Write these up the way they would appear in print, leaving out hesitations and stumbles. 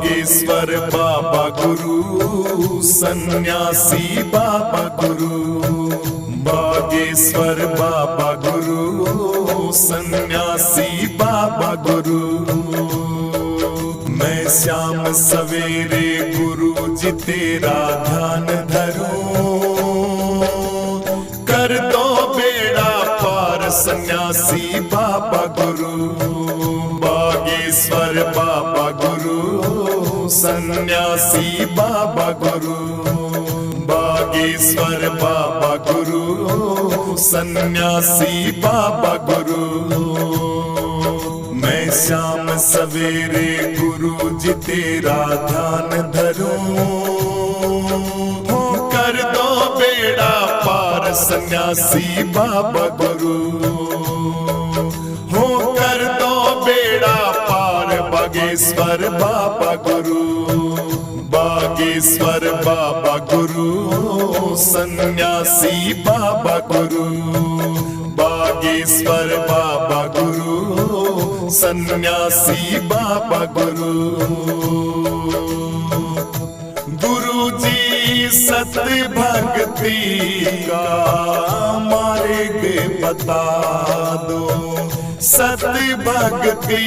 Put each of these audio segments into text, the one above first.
बागेश्वर बाबा गुरु, सन्यासी बाबा गुरु। बागेश्वर बाबा गुरु, सन्यासी बाबा गुरु। मैं शाम सवेरे गुरु जी तेरा ध्यान धरूं, कर दो बेड़ा पार सन्यासी बाबा गुरु। बागेश्वर बाबा गुरु, सन्यासी बाबा गुरु। बागेश्वर बाबा गुरु, सन्यासी बाबा गुरु। मैं शाम सवेरे गुरु जी तेरा ध्यान धरूं, कर दो बेड़ा पार सन्यासी बाबा गुरु। हो कर दो बेड़ा पार बागेश्वर बाबा गुरु। बागेश्वर बाबा गुरु, सन्यासी बाबा गुरु। बागेश्वर बाबा गुरु, सन्यासी बाबा गुरु। गुरु जी सत्य भक्ति का मार्ग बता दो, सत्य भक्ति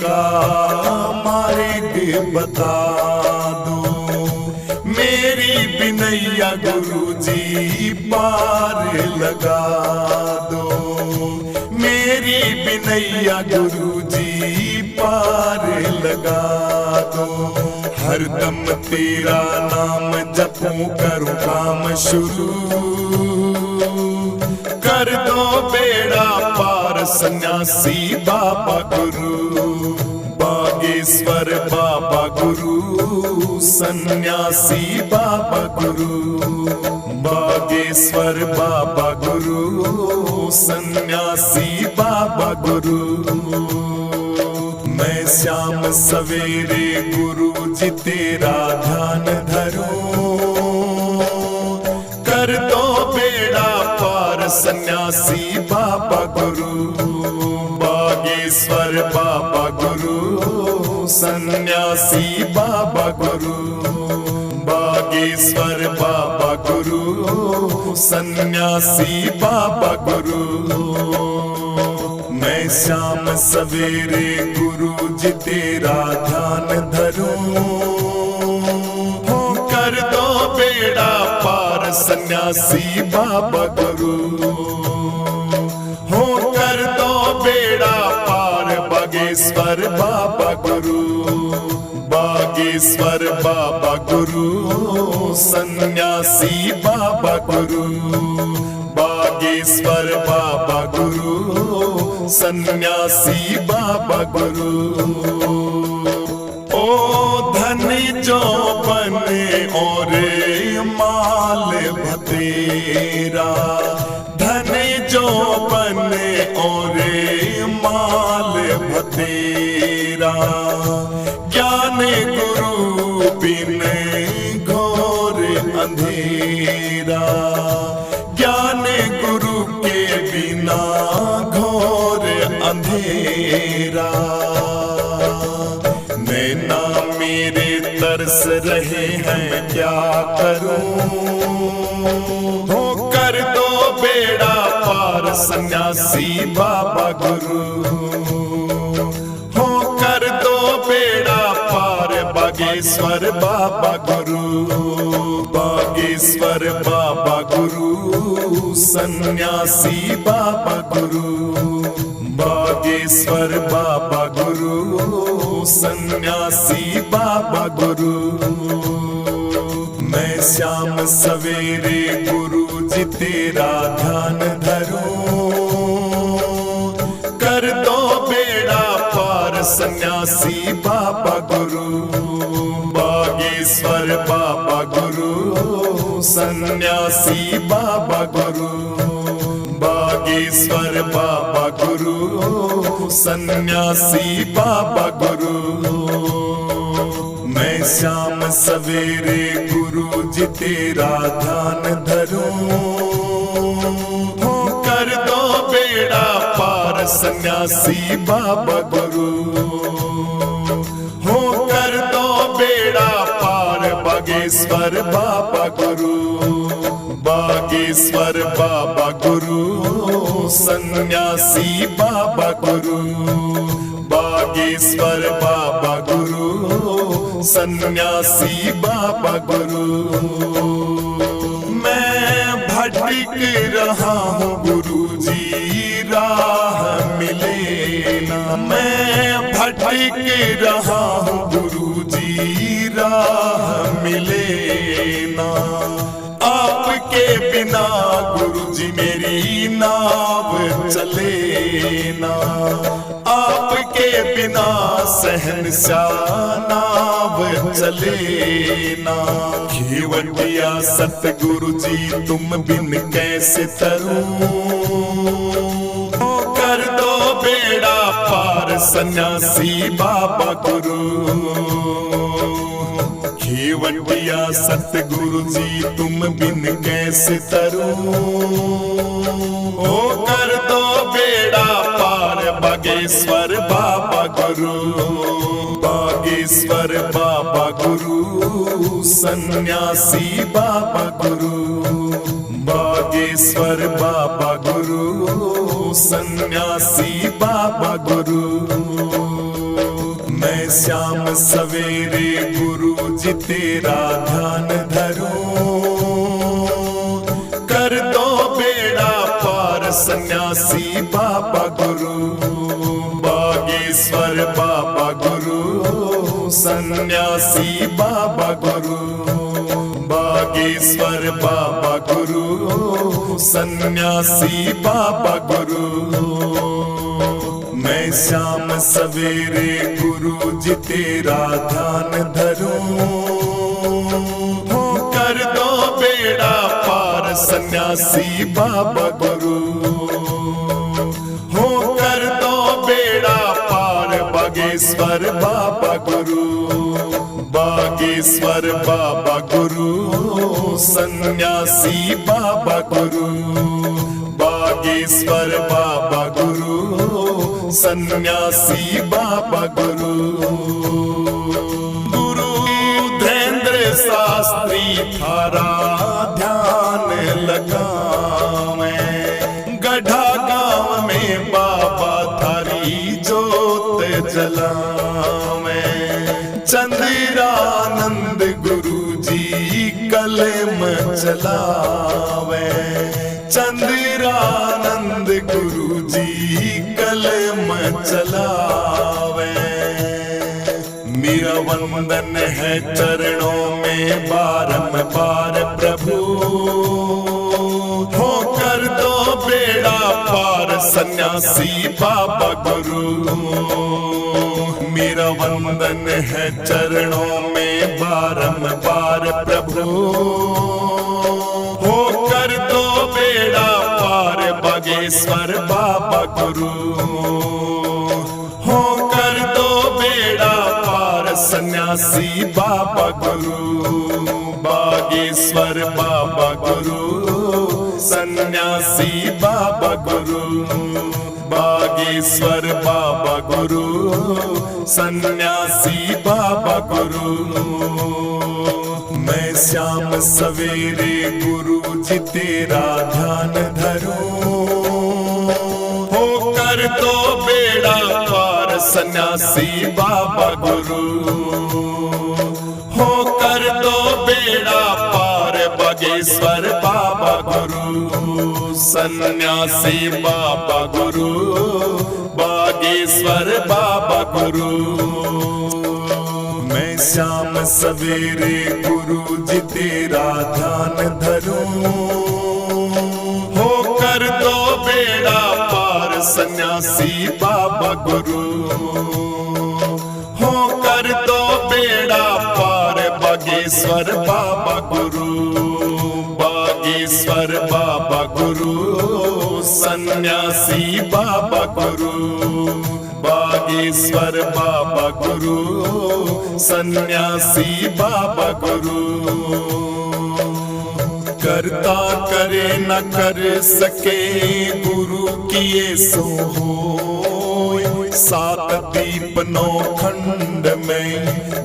का मार्ग बता दो। मेरी बिनैया गुरु जी पार लगा दो, मेरी बिनैया गुरु जी पार लगा दो। हरदम तेरा नाम जपूं करूं काम शुरू, कर दो बेड़ा पार सन्यासी बाबा गुरु। बागेश्वर बाबा गुरु, सन्यासी बाबा गुरु। बागेश्वर बाबा गुरु, सन्यासी बाबा गुरु। मैं शाम सवेरे गुरु जी तेरा ध्यान धरूं, कर दो बेड़ा पार सन्यासी बाबा गुरु। बागेश्वर बाबा गुरु, सन्यासी बाबा गुरु। बागेश्वर बाबा गुरु, सन्यासी बाबा गुरु। मैं शाम सवेरे गुरु जी तेरा ध्यान धरूं, कर दो बेड़ा पार सन्यासी बाबा गुरु। हो कर दो बेड़ा पार बागेश्वर बाबा गुरु। बागेश्वर बाबा गुरु, सन्यासी बाबा गुरु। बागेश्वर बाबा गुरु, सन्यासी बाबा गुरु। ओ धन जो बने और माल भतेरा, धन जो बने और माल भतेरा। ज्ञान गुरु बिन घोर अंधेरा, ज्ञान गुरु के बिना घोर अंधेरा। नैना मेरे तरस रहे हैं क्या करूं, हो कर दो बेड़ा पार सन्यासी बाबा गुरु। हो कर दो बेड़ा पार बागेश्वर बाबा गुरु। बागेश्वर बाबा गुरु, सन्यासी बाबा गुरु। बागेश्वर बाबा गुरु, सन्यासी बाबा गुरु। मैं शाम सवेरे गुरु जी तेरा ध्यान धरूं, कर दो बेड़ा पार सन्यासी बाबा गुरु। बागेश्वर बाबा गुरु, सन्यासी बाबा गुरु। बागेश्वर बाबा गुरु, सन्यासी बाबा गुरु। मैं शाम सवेरे गुरु जी तेरा ध्यान धरूं, कर दो बेड़ा पार सन्यासी बाबा गुरु। हो कर दो बागेश्वर बाबा गुरु, बागेश्वर बाबा गुरु, सन्यासी बाबा गुरु, बागेश्वर बाबा गुरु, सन्यासी बाबा गुरु। मैं भटक रहा हूँ गुरुजी, राह मिले ना। मैं भटक रहा हूँ गुरुजी, राह मिले ना। आपके बिना गुरुजी मेरी नाव चले ना। आपके बिना शहंशाह नाव चले ना। खेवटिया सतगुरु जी तुम बिन कैसे तरूं, कर दो बेड़ा पार सन्यासी बाबा गुरु। खेवटिया सतगुरु जी तुम बिन कैसे तरूं, ओ कर दो बेड़ा पार बागेश्वर बाबा गुरु, बागेश्वर बाबा गुरु, सन्यासी बाबा गुरु, बागेश्वर बाबा गुरु, सन्यासी बाबा गुरु। मैं शाम सवेरे गुरु जी तेरा ध्यान धरूं, कर दो बेड़ा पार सन्यासी बाबा गुरु, बागेश्वर बाबा गुरु, सन्यासी बाबा गुरु, बागेश्वर बाबा गुरु, सन्यासी बाबा गुरु। मैं शाम सवेरे गुरु जी तेरा ध्यान धरूं, कर दो बेड़ा पार सन्यासी बाबा गुरु, हो कर दो बेड़ा पार बागेश्वर बाबा गुरु, बागेश्वर बाबा गुरु, सन्यासी बाबा गुरु, बागेश्वर बाबा गुरु, सन्यासी बाबा गुरु। गुरु धैंद्र शास्त्री थारा ध्यान लगावें, गढ़ा गांव में बाबा थारी जोत जलावें। चंद्रानंद गुरु जी कलम चलावे, चंद्रानंद गुरु जी कलम चलावे। मेरा वंदन है चरणों में बारंबार प्रभु, हो कर दो बेड़ा पार सन्यासी बाबा गुरु। मेरा वंदन है चरणों में बारंबार प्रभु, हो कर दो बेड़ा पार बागेश्वर बाबा गुरु, हो कर दो बेड़ा पार सन्यासी बाबा गुरु, बागेश्वर बाबा गुरु, सन्यासी बाबा गुरु, बागेश्वर बाबा गुरु, सन्यासी बाबा गुरु। मैं शाम सवेरे गुरु जी तेरा ध्यान धरूं, हो कर दो बेड़ा पार सन्यासी बाबा गुरु, हो कर दो बेड़ा पार बागेश्वर बाबा गुरु, सन्यासी बाबा गुरु, बागेश्वर बाबा गुरु। मैं शाम सवेरे गुरु जी तेरा ध्यान धरूं, हो कर दो बेड़ा पार सन्यासी बाबा गुरु, हो कर दो बेड़ा पार बागेश्वर बाबा गुरु, बागेश्वर बाबा गुरु, सन्यासी बाबा गुरु, बागेश्वर बाबा गुरु, सन्यासी बाबा गुरु। करता करे न कर सके गुरु किए सो होय, सात दीप 9 खंड में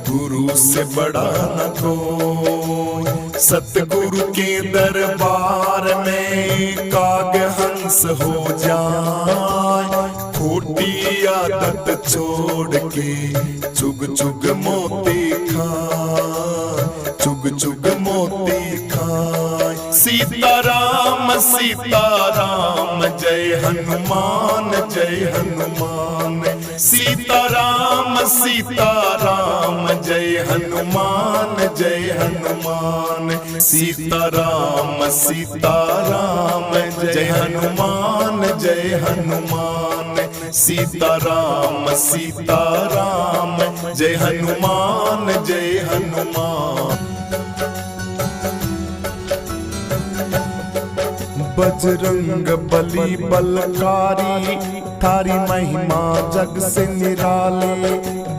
गुरु से बड़ा न कोई। सतगुरु के दरबार में काग हंस हो जाए, खोटी आदत छोड़ के चुग चुग मोती खाए, चुग चुग मोती खाए। सीताराम सीताराम जय हनुमान जय हनुमान, सीताराम सीताराम जय हनुमान जय हनुमान, सीताराम सीताराम जय हनुमान जय हनुमान, सीताराम सीताराम जय हनुमान जय हनुमान। बजरंग बली बलकारी थारी महिमा जग से निराली,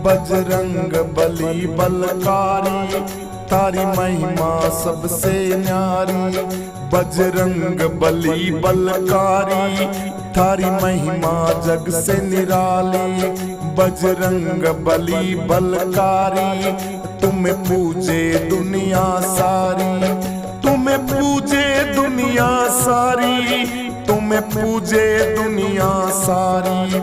बजरंग बली बलकारी थारी महिमा सबसे न्यारी, बजरंग बली बलकारी थारी महिमा जग से निराली, बजरंग बली बलकारी तुम्हें पूजे दुनिया सारी, तुम्हें पूजे दुनिया सारी, तुम्हें पूजे दुनिया सारी।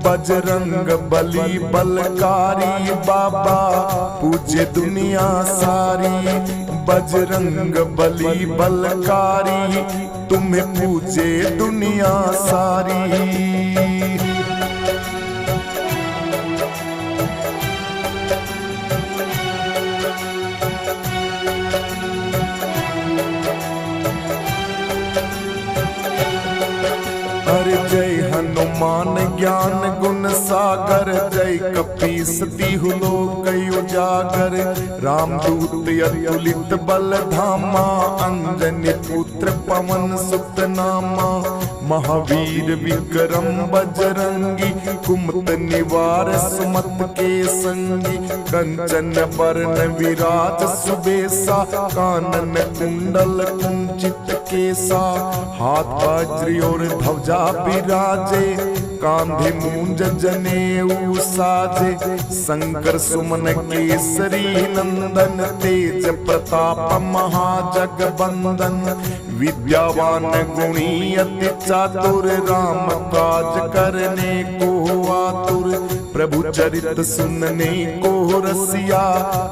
बजरंग बली बलकारी बाबा पूजे दुनिया सारी, बजरंग बली बलकारी तुम्हें पूजे दुनिया सारी। जय हनुमान ज्ञान गुण सागर, जय कपीस तिहु लोक उजागर, रामदूत अतुलित बल धामा, अंजनी पुत्र पवन सुत नामा, महावीर विक्रम बजरंगी, कुमत निवार सुमत के संगी, कंचन बरन विराज सुबेसा, कानन कुंडल कुंचित केसा, हाथ वज्र और ध्वजा विराजे, कांधे मूंज जनेऊ साजे, शंकर सुमन केसरी नंदन, तेज प्रताप महाजगबंदन, विद्यावान गुणी अति चातुर, राम काज करने को आतुर, प्रभु चरित सुनने को रसिया,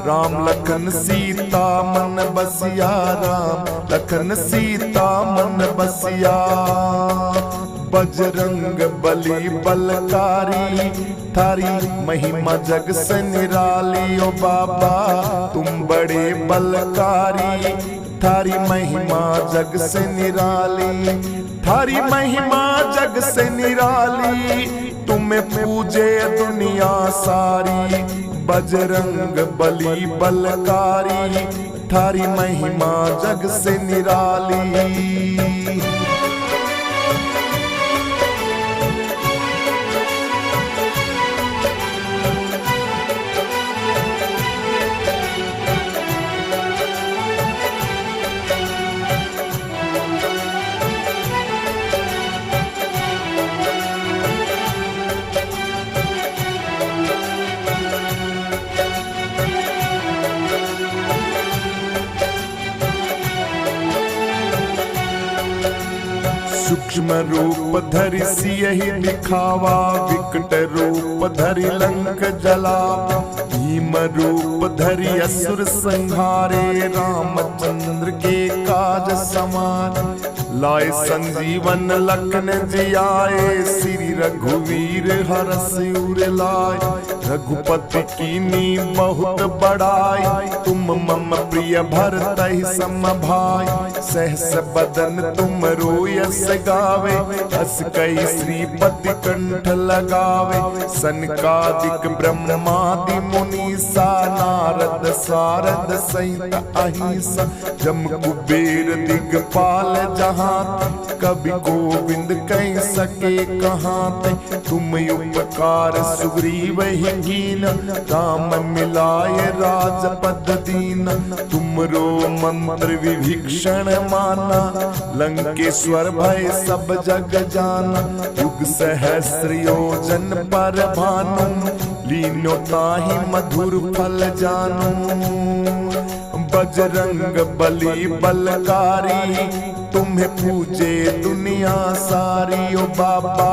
राम लखन सीता मन बसिया, राम लखन सीता मन बसिया। बजरंग बली बलकारी थारी महिमा जग से निराली, ओ बाबा तुम बड़े बलकारी थारी महिमा जग से निराली, थारी महिमा जग से निराली तुम्हें पूजे दुनिया सारी। बजरंग बली बलकारी थारी महिमा जग से निराली। सूक्ष्म रूप धरि सियहि दिखावा, विकट रूप धरि लंक जलावा, भीम रूप धरि असुर संहारे, रामचंद्र के काज समान लाए संजीवन लखन जियाए, श्री रघुवीर हरष उर लाए, रघुपति कीनी बहुत बड़ाई, तुम मम प्रिय भरतहि सम भाई, सहस बदन तुम रोयस गावे, हस कई श्रीपति कंठ लगावे, सनकादिक ब्रह्मादि मुनीसा, नारद सारद सहित अहिंसा, जम कुबेर दिगपाल जहाँ, कवि गोविंद कह सके कहाँ ते, तुम उपकार सुग्रीव ही कीन, राम मिलाए राजपद दीन, तुमरो मंत्र विभीषण माना, लंकेश्वर भय सब जग जाना, युग सहस्र योजन पर भानु, लीनो ताहि मधुर फल जानू। बजरंग बली बलकारी तुम्हें पूजे दुनिया सारी। ओ बाबा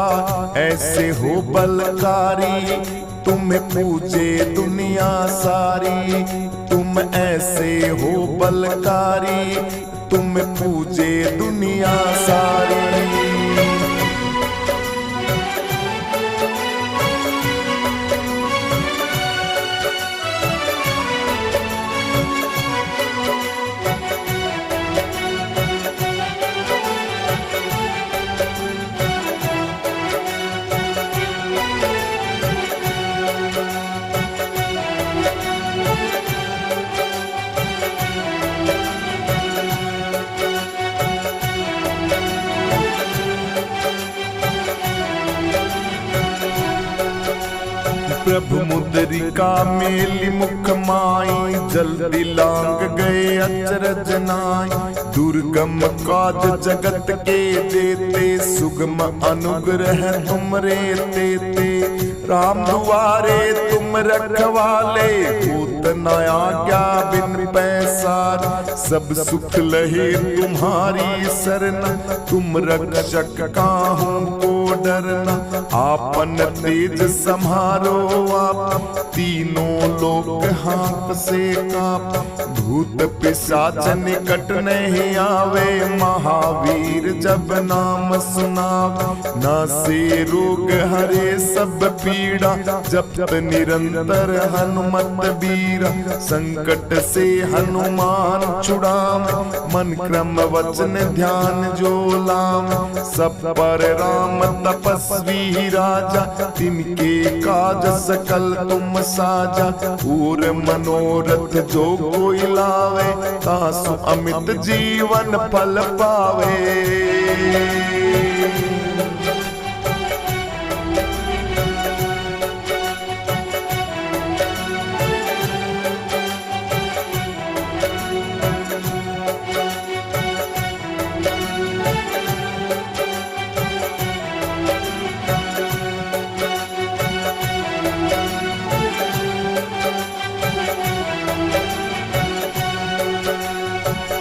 ऐसे हो बलकारी तुम्हें पूजे दुनिया सारी। तुम ऐसे हो बलकारी तुम्हें पूजे दुनिया सारी। प्रभु मुद्रिका मेली मुख माई। जल्दी लांग गए अचरज नाई। दुर्गम काज जगत के देते सुगम अनुग्रह तुमरे तेते। राम दुआरे तुम रखवाले भूत न आज्ञा बिन पैसार। सब सुख लहे तुम्हारी शरण तुम रक्षक काहू को डरना। आपन तेज संहारो आप तीनों लोक हाँप से काप। भूत पिशाच निकट नहीं आवे महावीर जब नाम सुनाव। नासे रोग हरे सब पीड़ा जपत निरंतर हनुमत बीरा। संकट से हनुमान छुड़ाम मन क्रम वचन ध्यान जो लाम। सब पर राम तपस्वी राजा तिनके काज सकल तुम साजा। पूर मनोरथ जो कोई लावे तासु अमित जीवन फल पावे।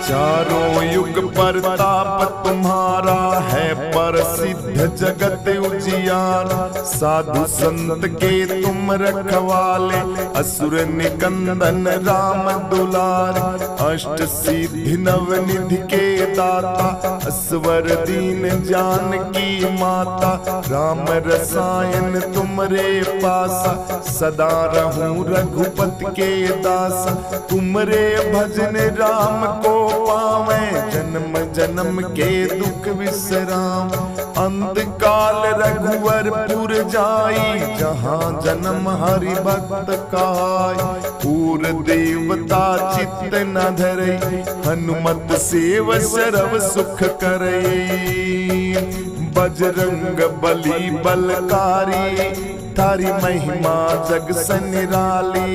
चारों युग परताप तुम्हारा है प्रसिद्ध जगत उजियार। साधु संत के तुम रखवाले असुर निकंदन राम दुलार। अष्ट सिद्धि नव निधि के दाता असवर दीन जानकी माता। राम रसायन तुमरे पासा सदा रहूं रघुपति के दासा। तुमरे भजन राम को पावे जन्म जन्म के दुख विश्राम। अंत काल रघुवर पुर जाई जहाँ जन्म हरि भक्त काय। पूर देवता चित्त न धरे हनुमत सेव सर्व सुख करे। बजरंग बली बलकारी थारी महिमा जग से निराली।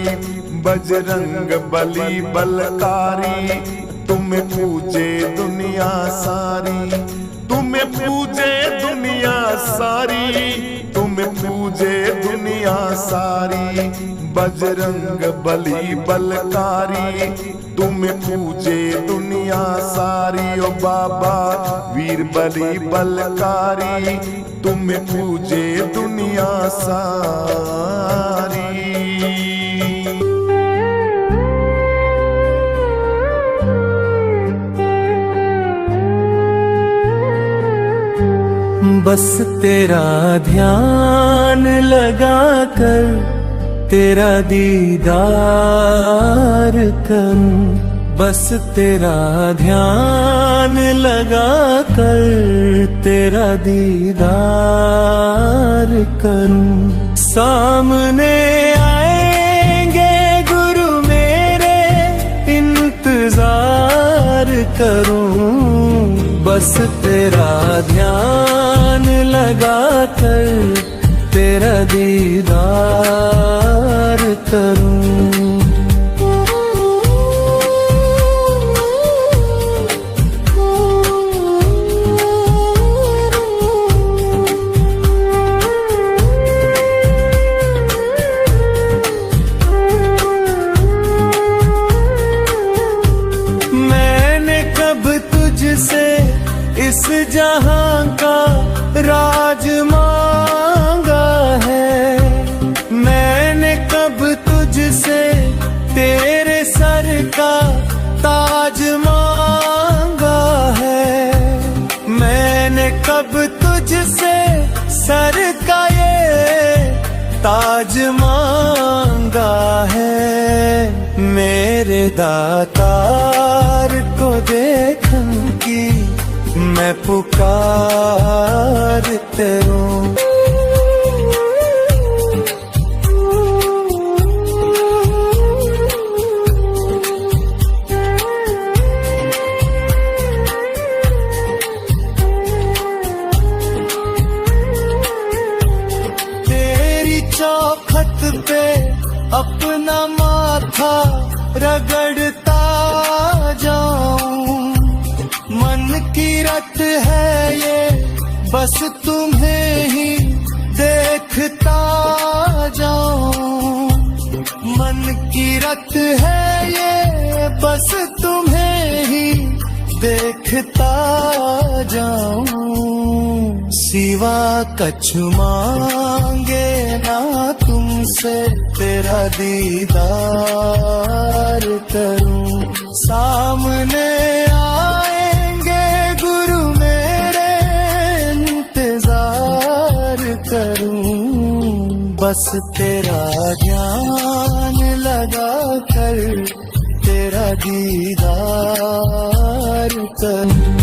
बजरंग बली बलकारी तुम्हें पूजे दुनिया सारी। तुम्हें पूजे दुनिया सारी तुम्हें पूजे दुनिया सारी। बजरंग बली बलकारी तुम्हें पूजे दुनिया सारी। ओ बाबा वीर बली बलकारी तुम्हें पूजे दुनिया सारी। बस तेरा ध्यान लगा कर तेरा दीदार करूं। बस तेरा ध्यान लगा कर तेरा दीदार करूं। सामने आएंगे गुरु मेरे इंतजार करूं। बस तेरा ध्यान लगा कर तेरा दीदार करूं। जहां का राज मांगा है। मैंने कब तुझसे तेरे सर का ताज मांगा है। मैंने कब तुझसे सर का ये ताज मांगा है। मेरे दातार को देखन की मैं पुकारते हूँ। तेरी चौखट पे अपना माथा रगड़ता जाऊं। मन की रट है ये बस तुम्हें ही देखता जाऊं। मन की रट है ये बस तुम्हें ही देखता जाऊं। सिवा कछु मांगे ना तुमसे तेरा दीदार करूं। सामने आएंगे गुरु मेरे इंतजार करूं। बस तेरा ध्यान लगा कर तेरा दीदार करूं।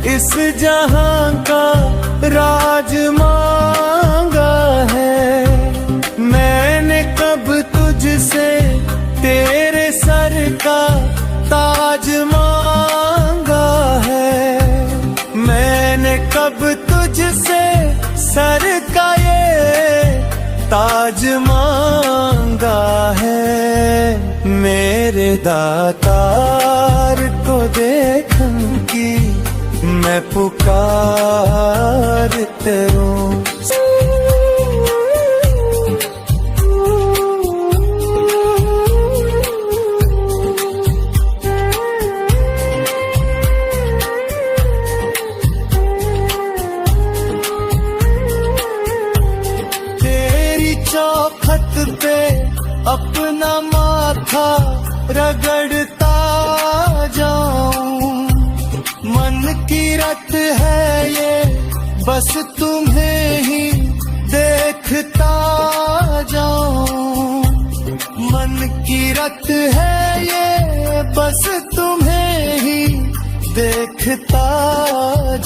इस जहां का राज मांगा है। मैंने कब तुझसे तेरे सर का ताज मांगा है। मैंने कब तुझसे सर का ये ताज मांगा है। मेरे दातार को देखन की मैं पुकारते हूँ। तेरी चौखट पे अपना माथा रगड़ता जाऊं। मन की रट है ये बस तुम्हें ही देखता जाऊं। मन की रट है ये बस तुम्हें ही देखता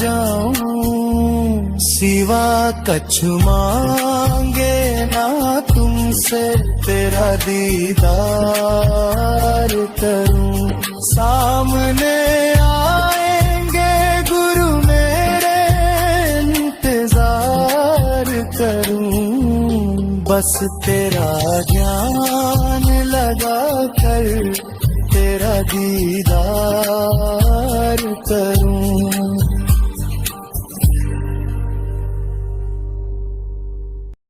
जाऊं। सिवा कछु मांगे ना तुमसे तेरा दीदार करूं। सामने आएंगे गुरु मेरे इंतजार करूं। बस तेरा ध्यान लगा कर तेरा दीदार करूं।